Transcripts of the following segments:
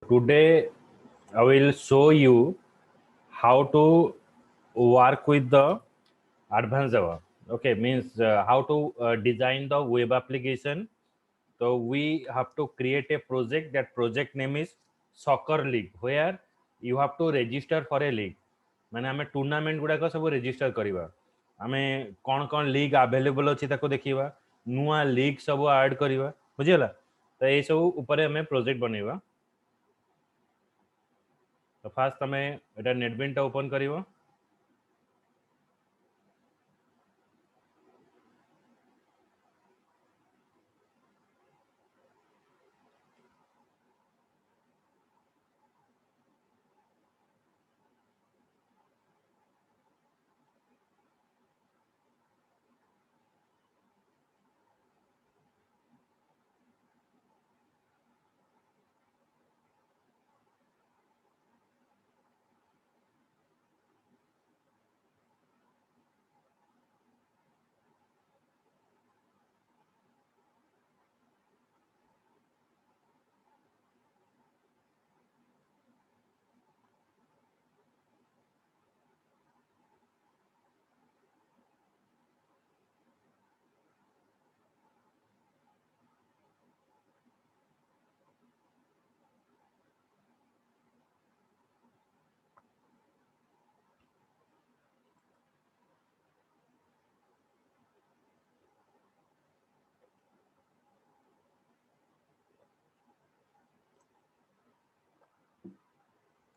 Today I will show you how to work with the advanced Java. Okay, means how to design the web application. So we have to create a project. That project name is Soccer League, where you have to register for a league. माने आमे tournament गुड़ाक सब register करवा आमे कौन कौन league available अच्छी ताको देखिबा नुआ लीग सब ऐड करवा बुझिला तो ये सब ऊपर हमें प्रोजेक्ट बनैबा तो फास्ट हमें एटा नेटबिंट ओपन करिवो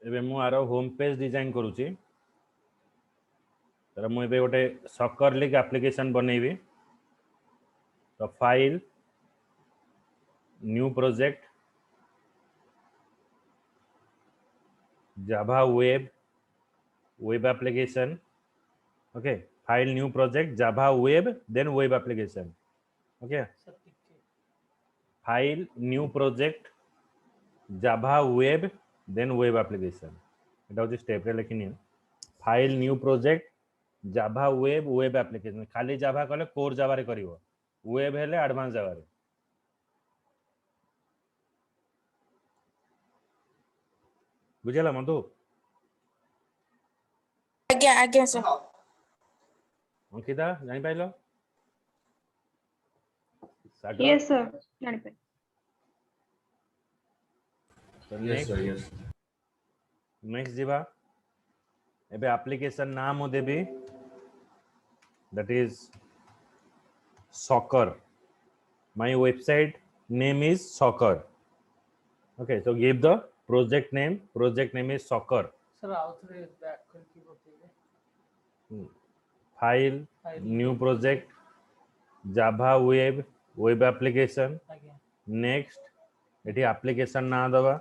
एबे मु आरो होम पेज डिजाइन करूची तर मु एबे गोटे सॉकर लीग एप्लिकेशन बनैबी तो file new project Java web application okay file new project Java web then web application okay file new project Java web then web application एटा होची स्टेप रे लिखिनी file new project Java web application खाली Java कले core Java रे करिवो web हेले advance जावा रे बुझिला मंतु आज्ञा आज्ञा सर अंकिता जानि पाइलो यस सर जानि पाइ यस सर यस नेक्स्ट जीवा एबे एप्लिकेशन नाम देबी that is soccer my website name is soccer okay so give the project name is soccer sir outre back करके बताइए file new project java web application next एठी application ना दबा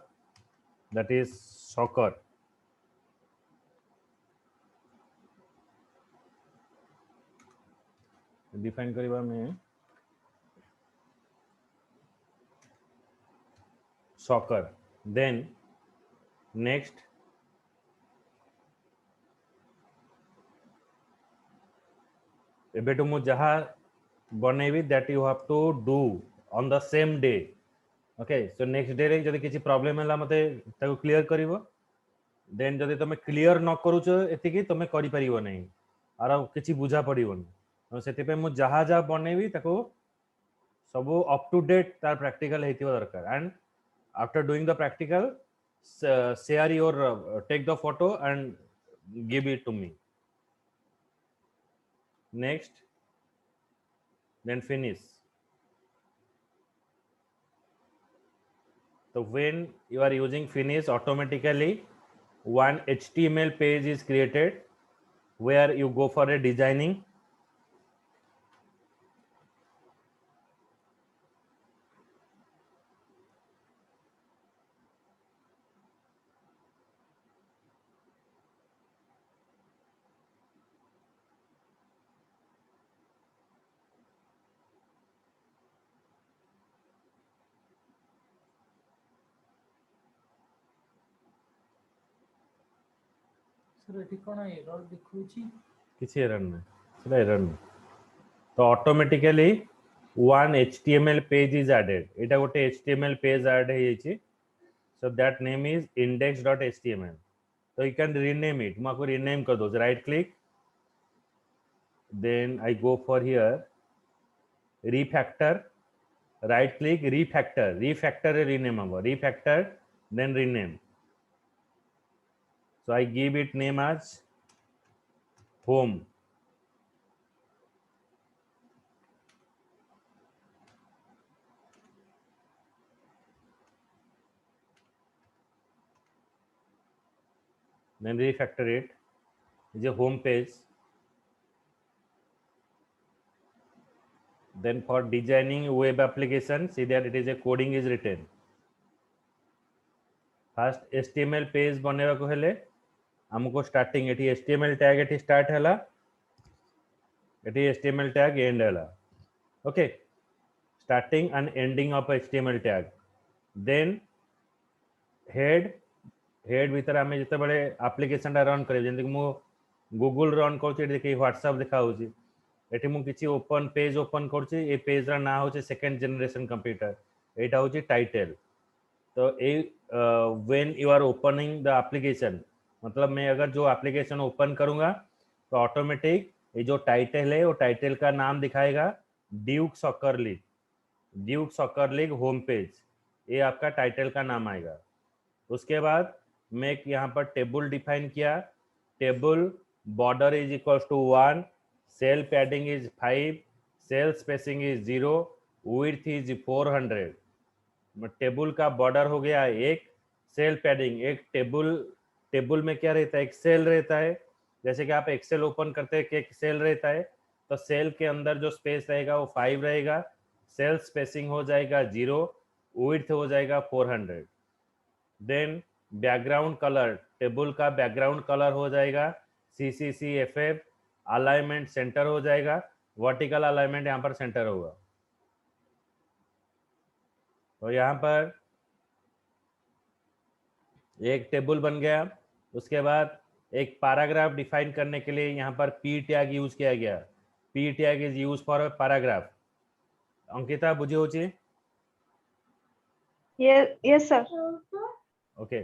that is soccer define करबा में soccer then next एबेटो मु जहा बनेबी that you have to do on the same day okay so next day रे जदी किछि प्रॉब्लम हला मते ताको क्लियर करिवो देन जदी तमे क्लियर न करूछ एतिकी तमे करि परिबो नै आरो किछि बुझा पड़िबोनी सेति पे मु जहा जहा बनेबी ताको सब अप टू डेट तार प्रैक्टिकल हेतिबा दरकार and after doing the practical share your take the photo and give it to me next then finish so when you are using finish automatically one HTML page is created where you go for a designing sir एठी कोन error दिखुची किसी error नहीं सेटा error नहीं तो automatically one HTML page is added एटा गोटे HTML page add हे छी so that name is index.html. So you can rename it. मैं आपको rename कर दो. Right click, then I go for here refactor. Right click, refactor rename होगा. Refactor, then rename. So I give it name as home. Then refactor it. Is a home page. Then for designing web application, see that it is a coding is written. First HTML page बनेगा को हेले हमको starting eighty HTML tag eighty start हैला eighty HTML tag end हैला. Okay, starting and ending of HTML tag. Then head भीतर आमे जिते बड़े application टा run करे जंतु मु Google run करछि देखि WhatsApp देखा होछि एटी मु किछि open page open करछि ए पेज रा ना होछि second generation computer एटा होछि title. तो when you are opening the application मतलब मैं अगर जो एप्लीकेशन ओपन करूंगा तो ऑटोमेटिक ये जो टाइटल है वो टाइटल का नाम दिखाएगा Duke soccer league home page. ये आपका टाइटल का नाम आएगा. उसके बाद मैं एक यहाँ पर टेबल डिफाइन किया. Table border is equal to 1, cell padding is 5, cell spacing is 0, width is 400. Table का बॉर्डर हो गया एक. सेल पैडिंग एक टेबल में क्या रहता है एक सेल रहता है. जैसे कि आप एक्सेल ओपन करते हैं कि एक सेल रहता है तो सेल के अंदर जो स्पेस रहेगा वो 5 रहेगा. सेल स्पेसिंग हो जाएगा 0, विड्थ हो जाएगा 400. देन बैकग्राउंड कलर टेबल का बैकग्राउंड कलर हो जाएगा CCCFF. अलाइनमेंट सेंटर हो जाएगा. वर्टिकल अलाइनमेंट यहाँ पर सेंटर होगा. तो यहाँ पर एक टेबल बन गया. उसके बाद एक पैराग्राफ डिफाइन करने के लिए यहाँ पर P टैग यूज किया गया. P tag is use for a paragraph. Ankita बुझी होची? yes sir. ओके.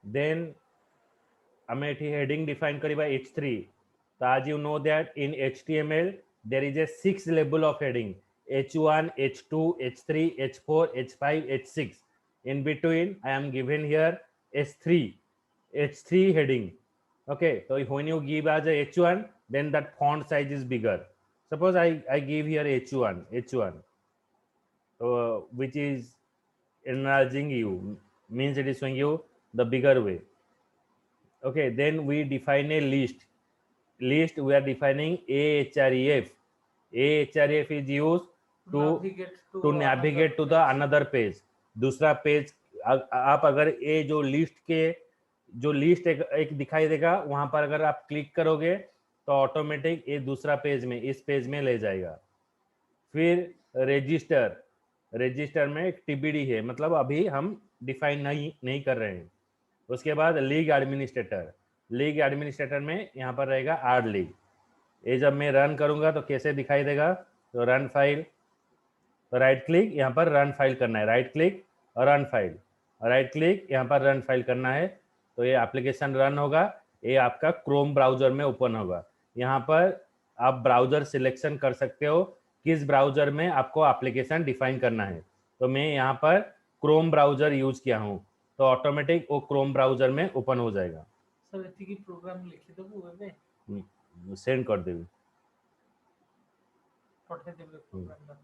देन हमें एठी हेडिंग डिफाइन करिबा H3. तो as you know that in HTML there is a 6 level of heading H1, H2, H3, H4, H5, H6. In between I am given here H3 heading. Okay, so when you give as a H1 then that font size is bigger. Suppose I give here H1 which is enlarging you, means it is showing you the bigger way. Okay, then we define a list we are defining ahref is used to navigate to the another page. दूसरा page आप अगर ये जो list एक दिखाई देगा वहां पर अगर आप क्लिक करोगे तो ऑटोमेटिक ये दूसरा पेज में इस पेज में ले जाएगा. फिर रजिस्टर में एक TBD है मतलब अभी हम डिफाइन नहीं कर रहे हैं. उसके बाद लीग एडमिनिस्ट्रेटर में यहाँ पर रहेगा आर लीग. ये जब मैं रन करूंगा तो कैसे दिखाई देगा. तो रन फाइल, तो राइट क्लिक यहाँ पर रन फाइल करना है. Right click run file, right click यहाँ पर रन फाइल करना है. तो ये एप्लीकेशन रन होगा. ये आपका क्रोम ब्राउजर में ओपन होगा. यहाँ पर आप ब्राउजर सिलेक्शन कर सकते हो किस ब्राउजर में आपको एप्लीकेशन डिफाइन करना है. तो मैं यहाँ पर क्रोम ब्राउजर यूज किया हूँ तो ऑटोमेटिक वो क्रोम ब्राउजर में ओपन हो जाएगा. सर एतिकी प्रोग्राम लिखि देबो एबे सेंड कर देबी पठे देबे program.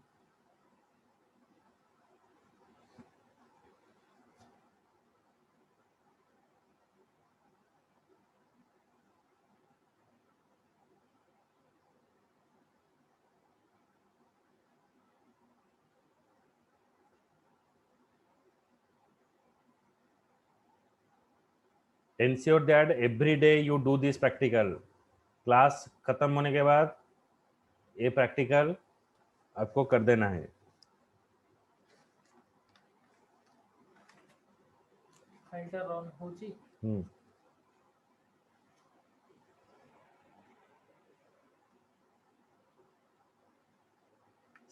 ensure that every day you do this practical. Class खत्म होने के बाद ये प्रैक्टिकल आपको कर देना है. फाइलटा रन होची.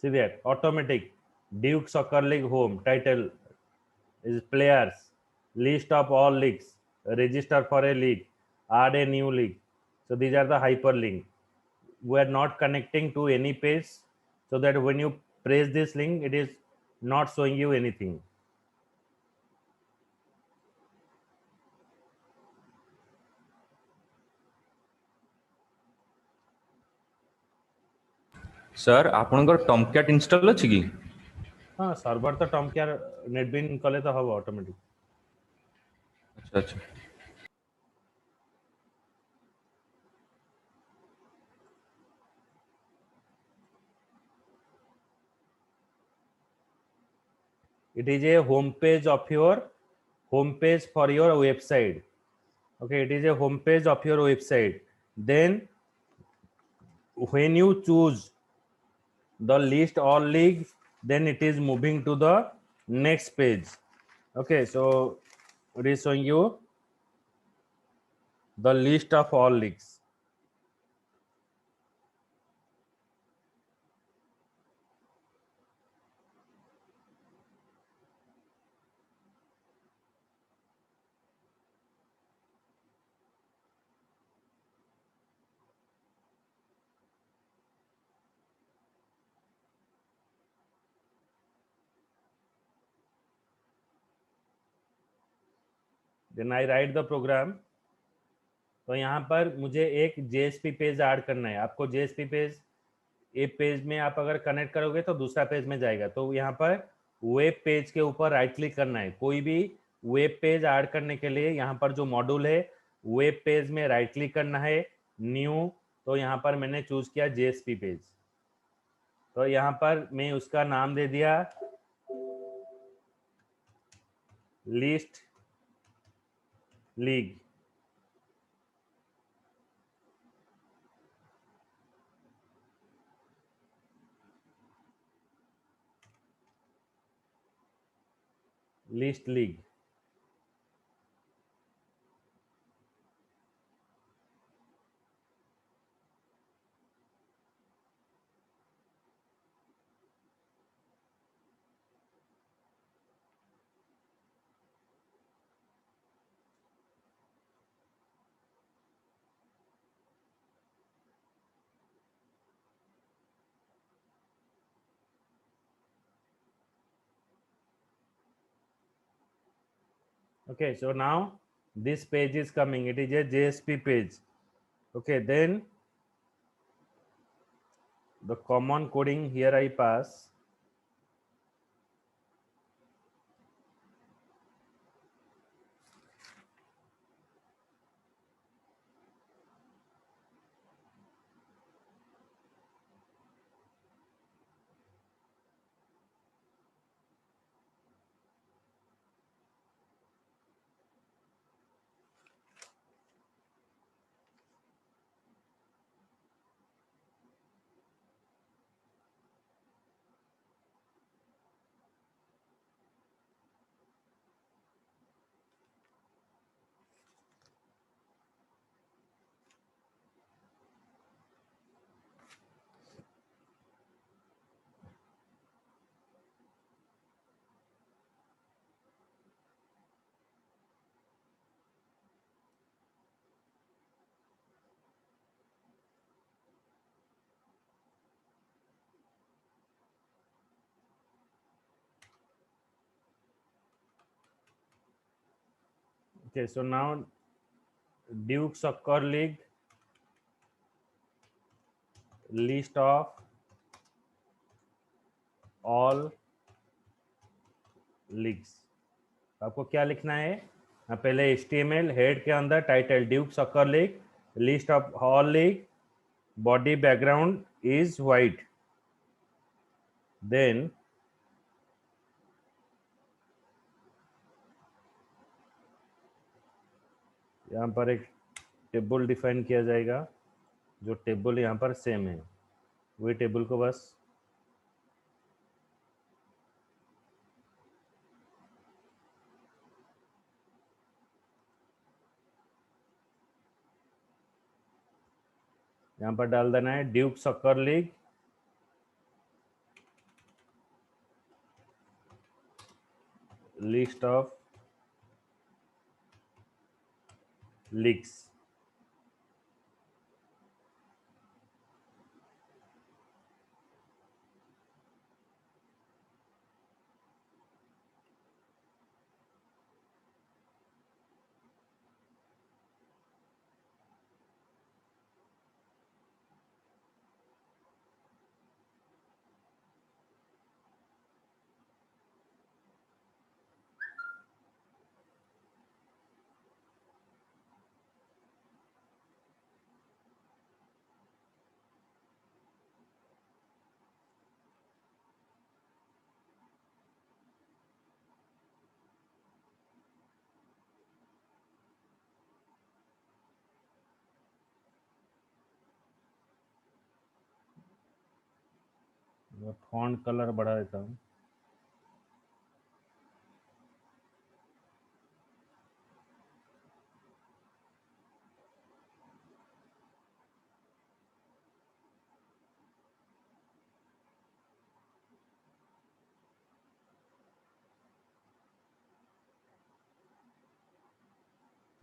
See that automatic Duke Soccer League home title is players. list of all leagues, register for a league, add a new league. So these are the hyperlink. We are not connecting to any page, so that when you press this link, it is not showing you anything. Sir आपनकर Tomcat install अछि कि? हाँ server तो टॉमकेयर नेटबिन कले तो हम automatic. अच्छा अच्छा. It is a home page of your home page for your website. Okay, it is a home page of your website. Then when you choose the list all leagues, then it is moving to the next page. Okay, so it is showing you the list of all leagues. Then I write the program. तो यहाँ पर मुझे एक JSP page add करना है. आपको JSP page एक page में आप अगर कनेक्ट करोगे तो दूसरा पेज में जाएगा. तो यहाँ पर वेब पेज के ऊपर राइट क्लिक करना है. कोई भी वेब पेज ऐड करने के लिए यहाँ पर जो मॉड्यूल है वेब पेज में राइट क्लिक करना है, न्यू. तो यहाँ पर मैंने चूज किया JSP पेज. तो यहाँ पर मैं उसका नाम दे दिया list league. List league. Okay, so now this page is coming. It is a JSP page. Okay, then the common coding here I pass. Okay, so now Duke Soccer League list of all leagues. आपको क्या लिखना है? पहले HTML head के अंदर title Duke soccer league, list of all league, body background is white. Then यहाँ पर एक टेबल डिफाइन किया जाएगा. जो टेबल यहाँ पर सेम है वही टेबल को बस यहाँ पर डाल देना है. Duke soccer league list of leagues. मैं फॉन्ट कलर बढ़ा देता हूँ.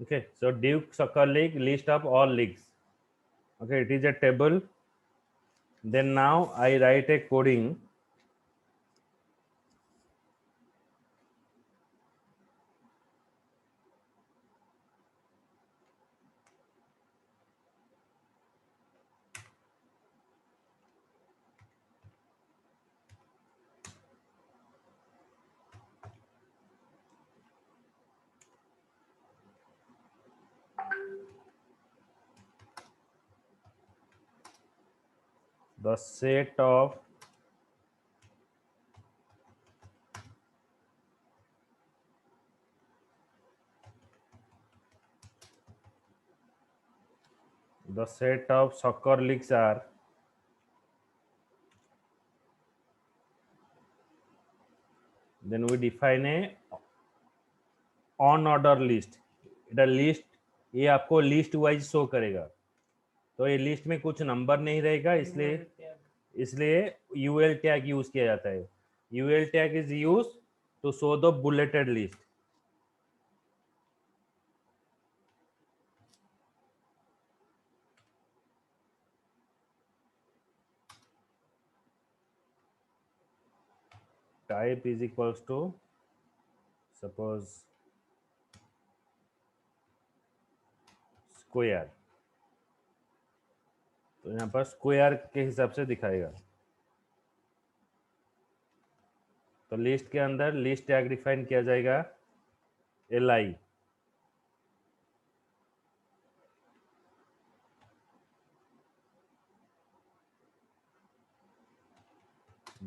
Okay, so Duke Soccer League, list of all leagues. Okay, it is a table. Then now I write a coding. The set of soccer leagues are then we define a on order list. The list ये आपको list wise show करेगा, तो ये list में कुछ number नहीं रहेगा, इसलिए यूएल टैग यूज किया जाता है. UL tag is use to show the bulleted list. Type is equals to suppose square, तो यहाँ पर स्क्वायर के हिसाब से दिखाएगा. तो लिस्ट के अंदर लिस्ट टैग डिफाइन किया जाएगा li.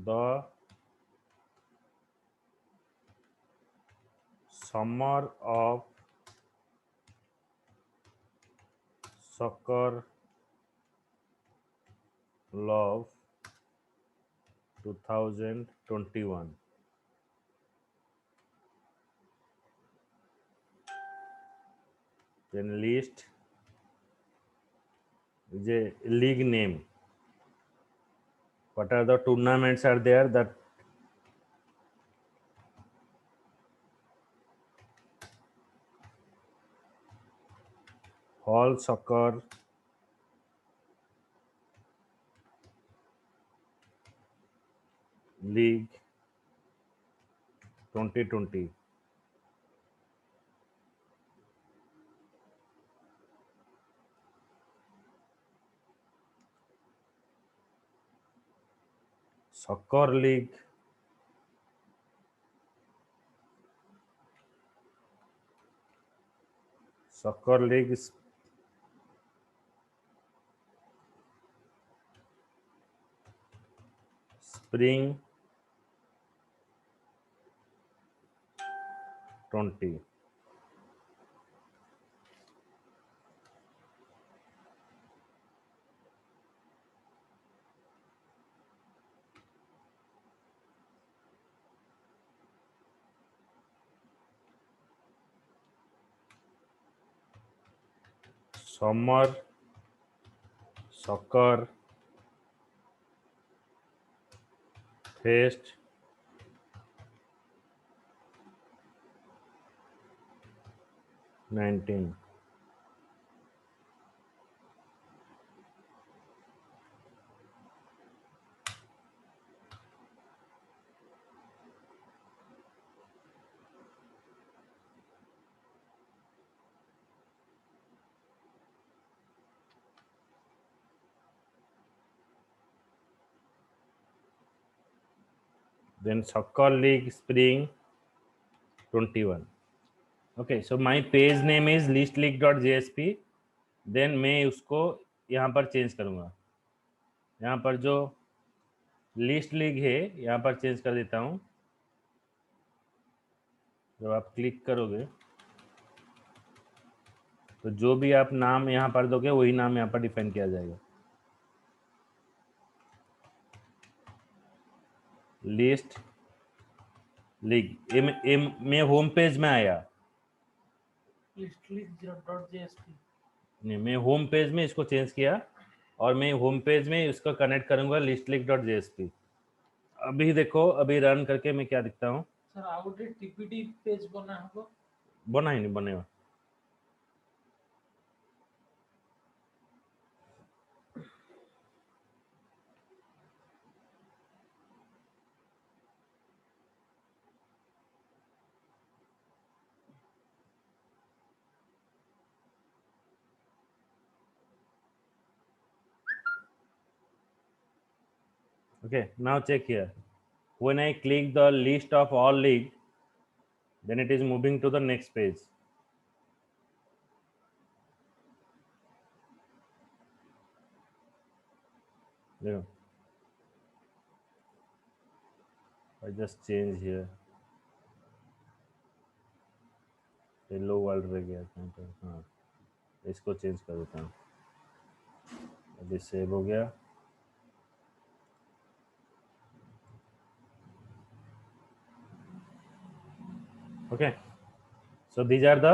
The summer of soccer love 2021. Then list is a league name. What are the tournaments are there? That Hall Soccer League 2020. Soccer League Spring 20. Summer Soccer Fest 19. then soccer league spring 21. Okay, so my page name is listleague.jsp. Then मैं उसको यहाँ पर change करूँगा, यहाँ पर जो list league है यहाँ पर चेंज कर देता हूँ। जब आप क्लिक करोगे तो जो भी आप नाम यहाँ पर दोगे वही नाम यहाँ पर डिफाइन किया जाएगा। लिस्ट लीग मैं होम पेज में आया, listleague.jsp नहीं मैं होम पेज में इसको चेंज किया और मैं होम पेज में इसको कनेक्ट करूंगा listleague.jsp। अभी देखो, अभी रन करके मैं क्या दिखता हूँ। सर आ गोटे टीपीटी पेज बना हबो, बना ही नहीं बनेगा। Okay, now check here. When I click the list of all league, then it is moving to the next page. Yeah. I just change here. Hello world रह गया कहीं पर। हाँ, इसको चेंज कर देता हूँ। अभी सेव हो गया। Okay, so these are the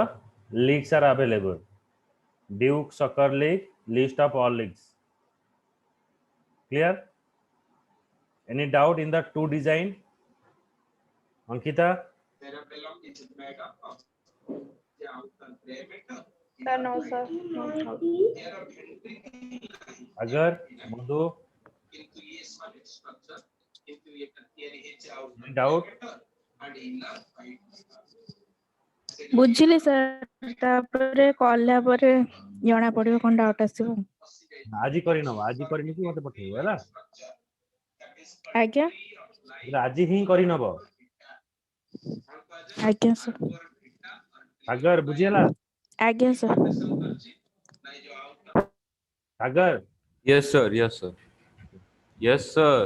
leagues are available. Duke Soccer League, list of all leagues. Clear? Any doubt in the two design? Ankita? Sir, no, sir. No, no. अगर मधु? Any doubt? ବୁଝିଲି sir, ତାପରେ କଲା ପରେ ଜଣା ପଡିବ କଣ doubt ଆସିବ। ଆଜି କରିନବ, ଆଜି କରିନିକି ମତେ ପଠେଇବ ହେଲା। ଆଜ୍ଞା ଆଜି ହିଁ କରିନବ। ଆଜ୍ଞା ସାର୍। ସାଗର ବୁଝିହେଲା? ଆଜ୍ଞା ସାର୍। ସାଗର? Yes sir, yes sir, yes sir.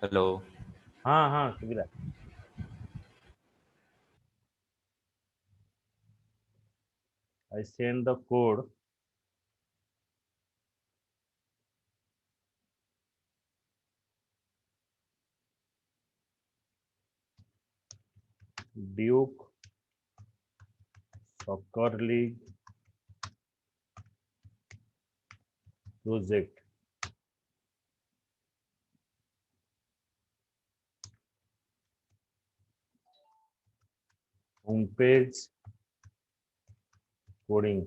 Hello. हाँ हाँ सुविधा। I send the code. Duke Soccer League project. Homepage coding.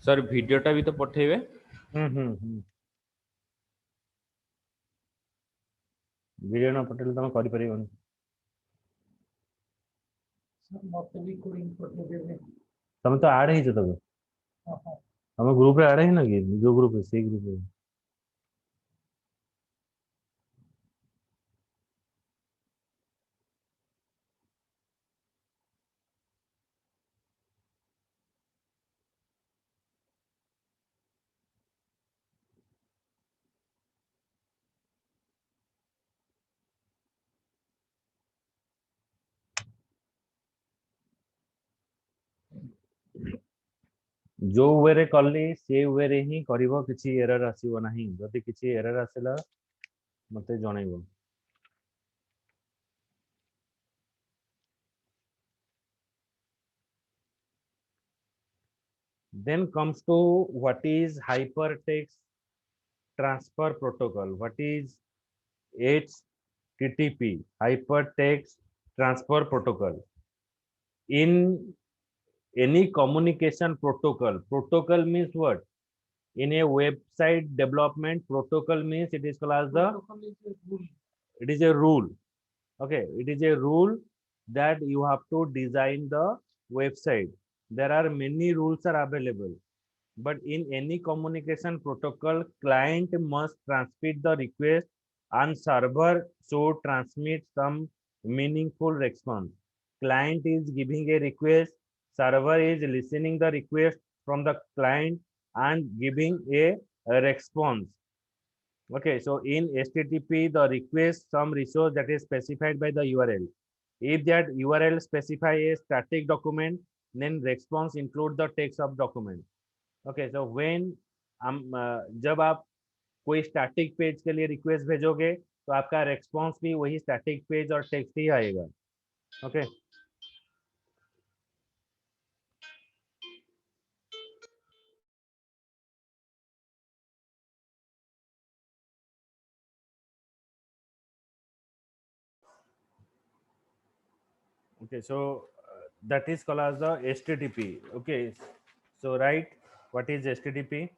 Sir वीडियोटा भी तो पठेबे। वीडियो ना पटेल तुम कर परिबन। सर मते भी कोडिंग पठे देबे। तुम तो ऐड ही छ तब। हम ग्रुप रे ऐड ही ना कि जो ग्रुप है सी ग्रुप है। जो वे रे कली से वे रे ही करिवो, किछि एरर आसीबो नाही। जदि किछि एरर आसेला मते जणाइबो। Then comes to what is hypertext transfer protocol. What is HTTP, hypertext transfer protocol? In any communication protocol, protocol means what? In a website development, protocol means it is called as the, Protocol is a rule. it is a rule. Okay, it is a rule that you have to design the website. There are many rules are available, but in any communication protocol, client must transmit the request and server should transmit some meaningful response. Client is giving a request, server is listening the request from the client and giving a response. Okay, so in HTTP, the request some resource that is specified by the URL. If that URL specify a static document, then response include the text of document. Okay so when हम जब आप कोई static page के लिए request भेजोगे तो आपका response भी वही स्टैटिक पेज और टेक्स्ट ही आएगा. Okay okay so that is called as the HTTP. Okay, so right, what is HTTP?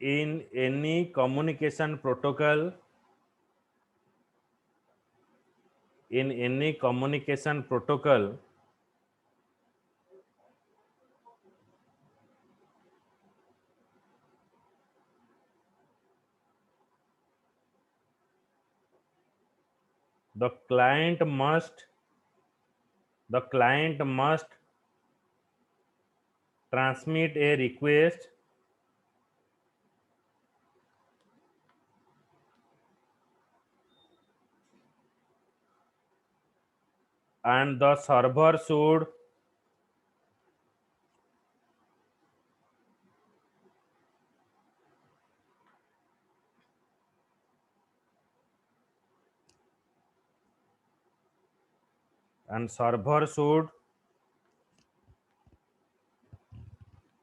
In any communication protocol, in any communication protocol, the client must transmit a request and the server should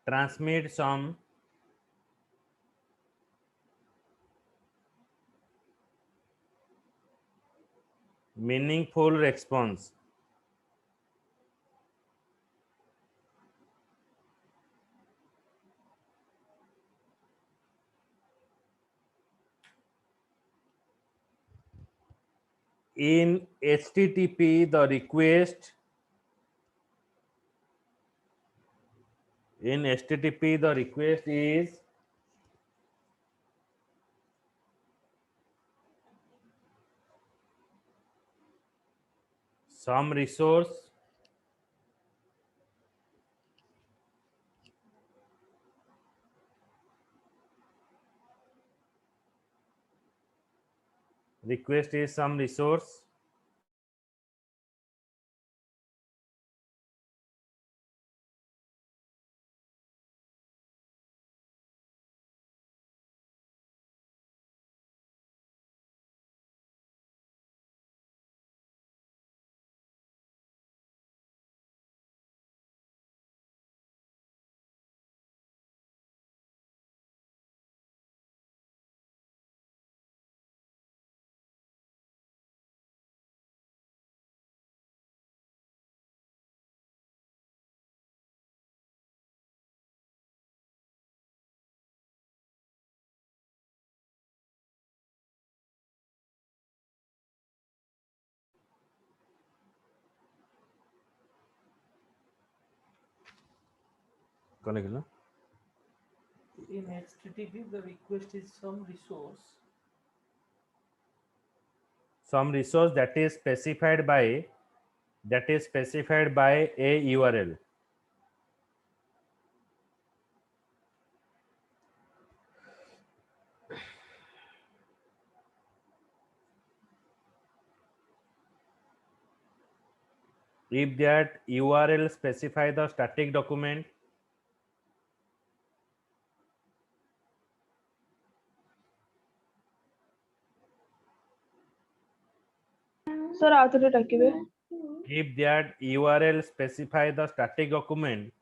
transmit some meaningful response. In HTTP, the request is some resource request is some resource connect na? In HTTP, the request is some resource that is specified by a URL. If that URL specify the static document, sir आउथरे डाकिबे if that URL specify the static document,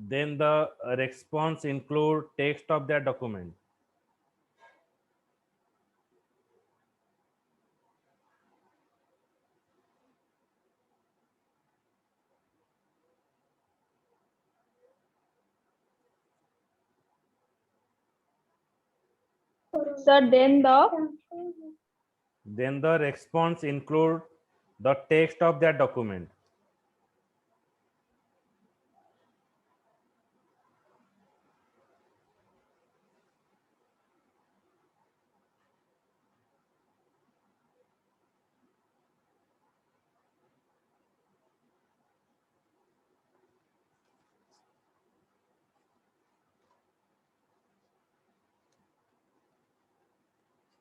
then the response include text of that document. Sir Then the response include the text of that document.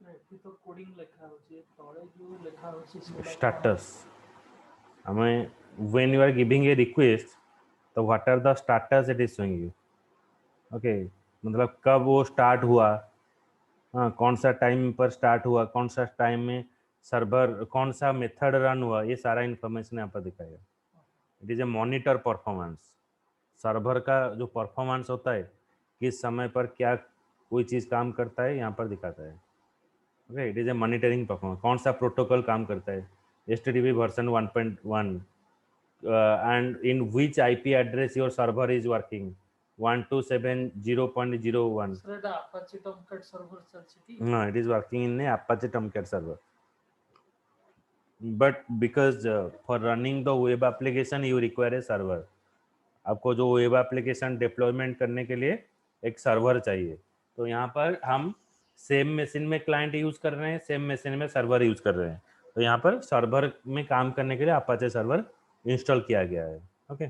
ଏଠି ତ coding ଲେଖା ହଉଛି ତଳେ ଯୋଉ ଲେଖା ହଉଛି ସେଟା Status. When you are giving a request, so what are the status it is showing you? Okay, मतलब कब वो स्टार्ट हुआ, हाँ कौन सा टाइम पर स्टार्ट हुआ, कौन सा टाइम में सर्वर, कौन सा मेथड रन हुआ, ये सारा इंफॉर्मेशन यहाँ पर दिखाएगा. It is A monitor performance. Server का जो परफॉर्मेंस होता है, किस समय पर क्या कोई चीज़ काम करता है, यहाँ पर दिखाता है. Okay, it is a monitoring performance. कौन सा प्रोटोकॉल काम करता है, HTTP version 1.1 and in which IP address your server is working, 127.0.01. ସେଟା Apache Tomcat server ଚାଲିଛି ଟି No, it is working in a Apache Tomcat server. But because for running the web application you require a server. आपको जो web application deployment करने के लिए एक server चाहिए. तो यहाँ पर हम सेम मशीन में क्लाइंट यूज कर रहे हैं, सेम मशीन में सर्वर यूज कर रहे हैं. तो यहाँ पर सर्वर में काम करने के लिए अपाचे सर्वर इंस्टॉल किया गया है. ओके,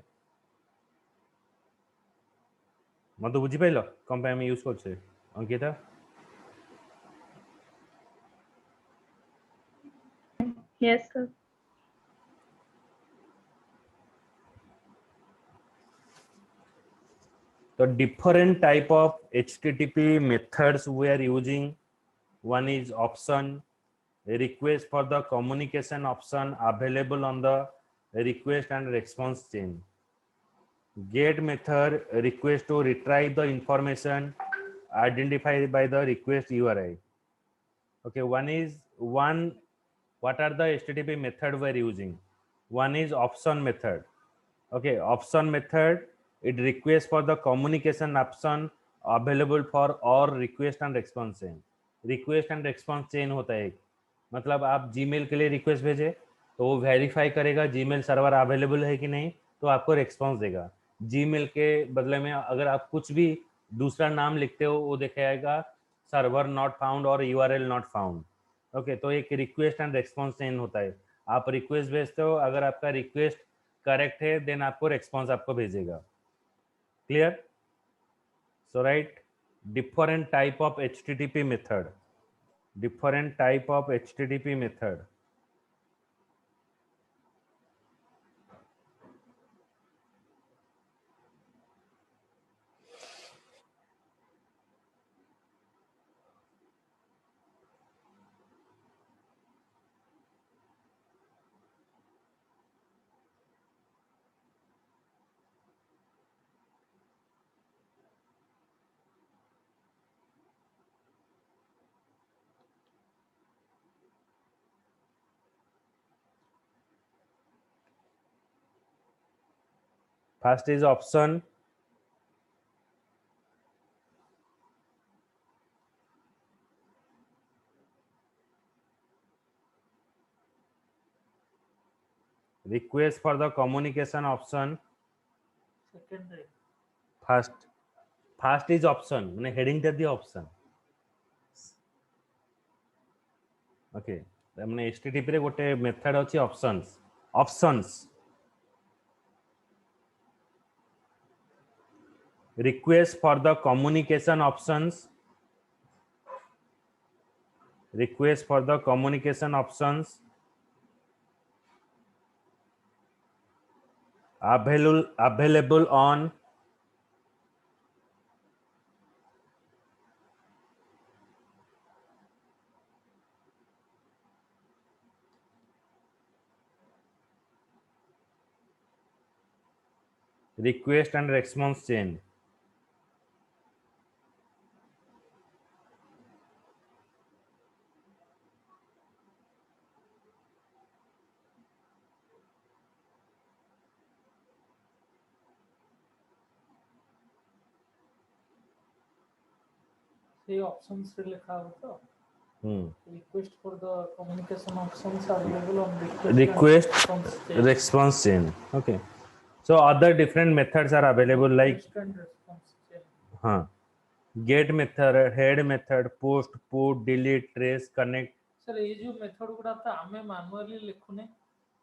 मत बुझी पाइल कौन पे यूज कर Ankita. Yes sir. The different type of HTTP methods we are using. One is option, a request for the communication option available on the request and response chain. Get method, request to retrieve the information identified by the request URI. Okay, what are the HTTP method we are using? One is option method. Okay, option method, it requests for the communication option available for all request and response chain. Request and response chain होता है एक, मतलब आप Gmail के लिए request भेजे तो वो वेरीफाई करेगा Gmail सर्वर अवेलेबल है कि नहीं, तो आपको रिस्पॉन्स देगा. Gmail के बदले में अगर आप कुछ भी दूसरा नाम लिखते हो वो दिखाएगा सर्वर नॉट फाउंड और URL नॉट फाउंड. ओके, तो एक रिक्वेस्ट एंड रिस्पॉन्स चेन होता है. आप रिक्वेस्ट भेजते हो, अगर आपका रिक्वेस्ट करेक्ट है देन आपको रिस्पॉन्स आपको भेजेगा. Clear? So right, different type of HTTP method, different type of HTTP method. First is option. Request for the communication option. secondary First is option, মানে heading টা দিয়ে option. Okay, মানে HTTP रे गोटे method अछि options. Request for the communication options. Request for the communication options available on request and response chain. ସେଇ options ରେ ଲେଖା ହବ ତ Hmm. request for the communication options are available on Request and response chain. response chain. Okay. So other different methods are available like Request and response chain. get method, head method, post, put, delete, trace, connect. Sir ये जो method गुडा तो आमे manually लिखुने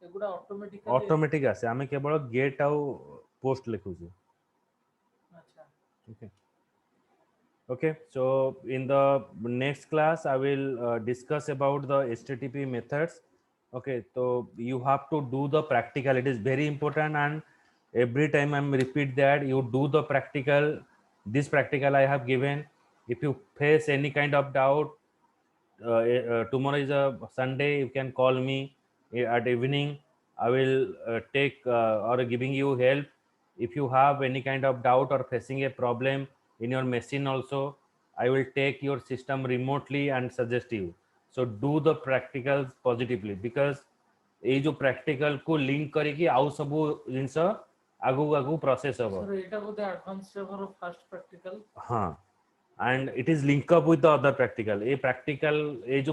एगुडा automatically automatic आसे आमे केवल gate आउ post लिखुछु. अच्छा Okay. Okay, so in the next class I will discuss about the HTTP methods. Okay, so you have to do the practical. It is very important, and every time I'm repeat that you do the practical. This practical I have given. If you face any kind of doubt, tomorrow is a Sunday. You can call me at evening. I will take or giving you help. If you have any kind of doubt or facing a problem in your machine also, I will take your system remotely and suggest you. So do the practicals positively, because ये जो practical को link करेगी आउ सबू जिनस आगु आगु process होगा. Sir Etah Bodhe advance level of first practical हाँ, and it is link up with the other practical. A practical, it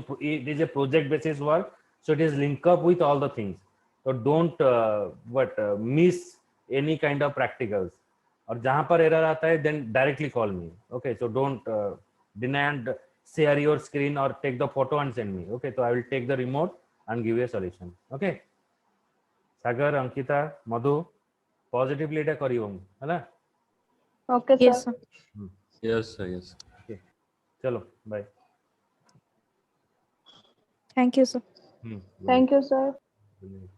is a project basis work, so it is link up with all the things. So don't miss any kind of practicals. और जहाँ पर error आता है, then directly call me. Okay, so don't deny and share your screen or take the photo and send me. Okay, so I will take the remote and give you a solution. Okay, Sagar, Ankita, Madhu, positively এটা করিও ହେଲା. Okay, Yes, sir. sir. Yes, sir. Yes. चलो bye. Thank you, sir. Good Thank you, sir. night.